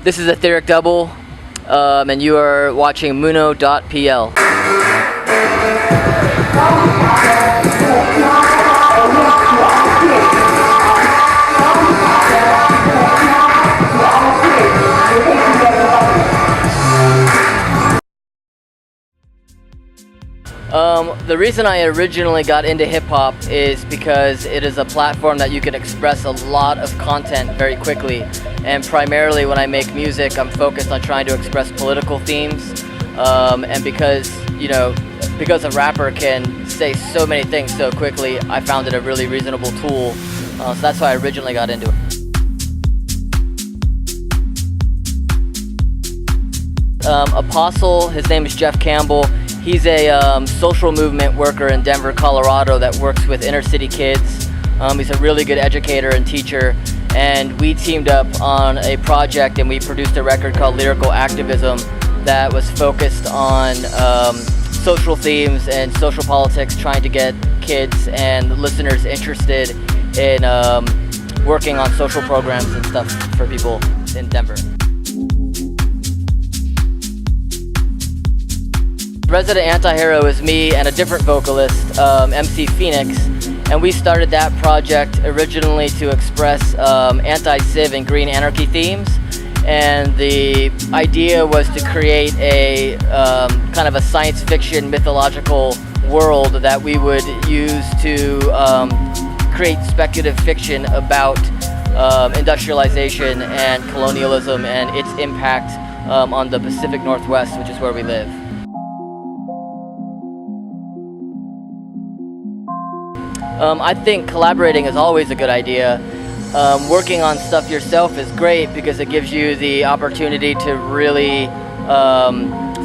This is Etheric Double, and you are watching Muno.pl. The reason I originally got into hip-hop is because it is a platform that you can express a lot of content very quickly. And primarily when I make music, I'm focused on trying to express political themes. And because a rapper can say so many things so quickly, I found it a really reasonable tool. So that's why I originally got into it. Apostle, his name is Jeff Campbell. He's a social movement worker in Denver, Colorado that works with inner city kids. He's a really good educator and teacher, and we teamed up on a project and we produced a record called Lyrical Activism that was focused on social themes and social politics, trying to get kids and listeners interested in working on social programs and stuff for people in Denver. Resident Antihero is me and a different vocalist, MC Phoenix, and we started that project originally to express anti-civ and green anarchy themes, and the idea was to create a kind of a science fiction mythological world that we would use to create speculative fiction about industrialization and colonialism and its impact on the Pacific Northwest, which is where we live. I think collaborating is always a good idea. Working on stuff yourself is great because it gives you the opportunity to really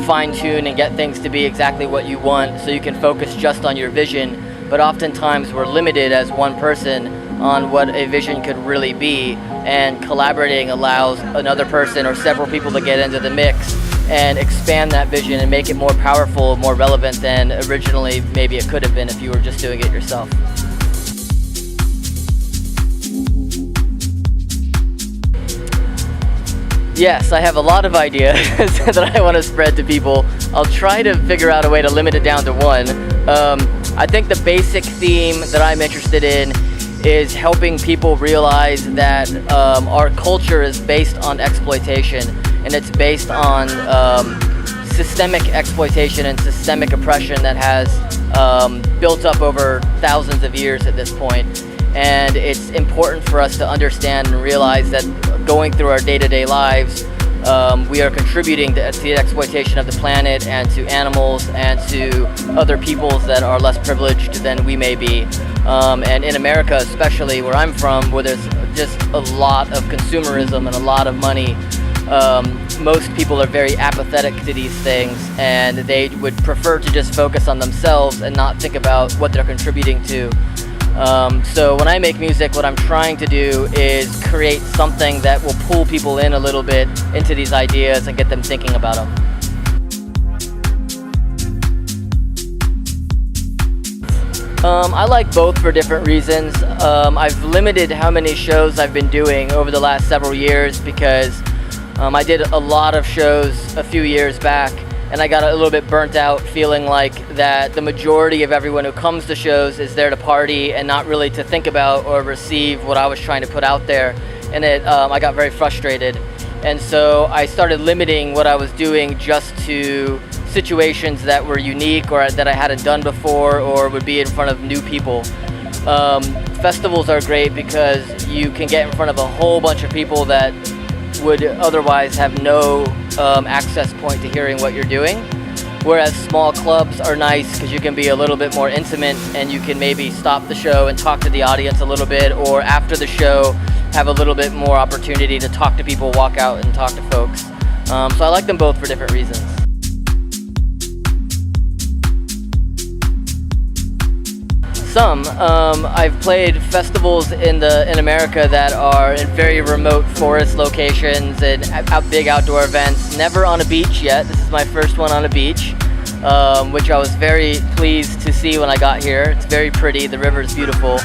fine-tune and get things to be exactly what you want, so you can focus just on your vision. But oftentimes we're limited as one person on what a vision could really be, and collaborating allows another person or several people to get into the mix and expand that vision and make it more powerful, more relevant than originally maybe it could have been if you were just doing it yourself. Yes, I have a lot of ideas that I want to spread to people. I'll try to figure out a way to limit it down to one. I think the basic theme that I'm interested in is helping people realize that our culture is based on exploitation, and it's based on systemic exploitation and systemic oppression that has built up over thousands of years at this point. And it's important for us to understand and realize that going through our day-to-day lives, we are contributing to the exploitation of the planet and to animals and to other peoples that are less privileged than we may be. And in America, especially where I'm from, where there's just a lot of consumerism and a lot of money, most people are very apathetic to these things, and they would prefer to just focus on themselves and not think about what they're contributing to. So when I make music, what I'm trying to do is create something that will pull people in a little bit into these ideas and get them thinking about them. I like both for different reasons. I've limited how many shows I've been doing over the last several years because I did a lot of shows a few years back, and I got a little bit burnt out feeling like that the majority of everyone who comes to shows is there to party and not really to think about or receive what I was trying to put out there. And I got very frustrated. And so I started limiting what I was doing just to situations that were unique or that I hadn't done before or would be in front of new people. Festivals are great because you can get in front of a whole bunch of people that would otherwise have no access point to hearing what you're doing, whereas small clubs are nice because you can be a little bit more intimate and you can maybe stop the show and talk to the audience a little bit, or after the show have a little bit more opportunity to talk to people, walk out and talk to folks. So I like them both for different reasons. I've played festivals in America that are in very remote forest locations and big outdoor events. Never on a beach yet. This is my first one on a beach, which I was very pleased to see when I got here. It's very pretty. The river is beautiful.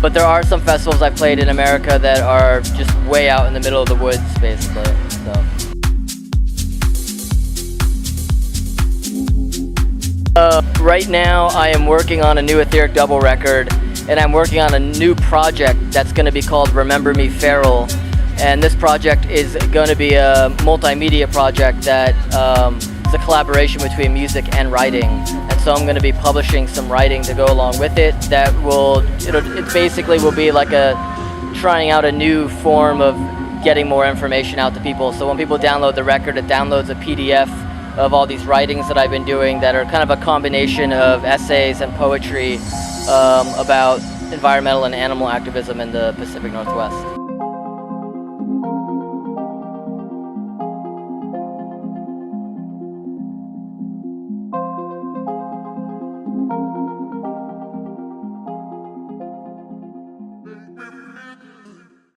But there are some festivals I've played in America that are just way out in the middle of the woods, basically. So. Right now I am working on a new Etheric Double record, and I'm working on a new project that's going to be called Remember Me Feral. And this project is going to be a multimedia project that is a collaboration between music and writing. And so I'm going to be publishing some writing to go along with it that it basically will be like trying out a new form of getting more information out to people. So when people download the record, it downloads a PDF of all these writings that I've been doing that are kind of a combination of essays and poetry about environmental and animal activism in the Pacific Northwest.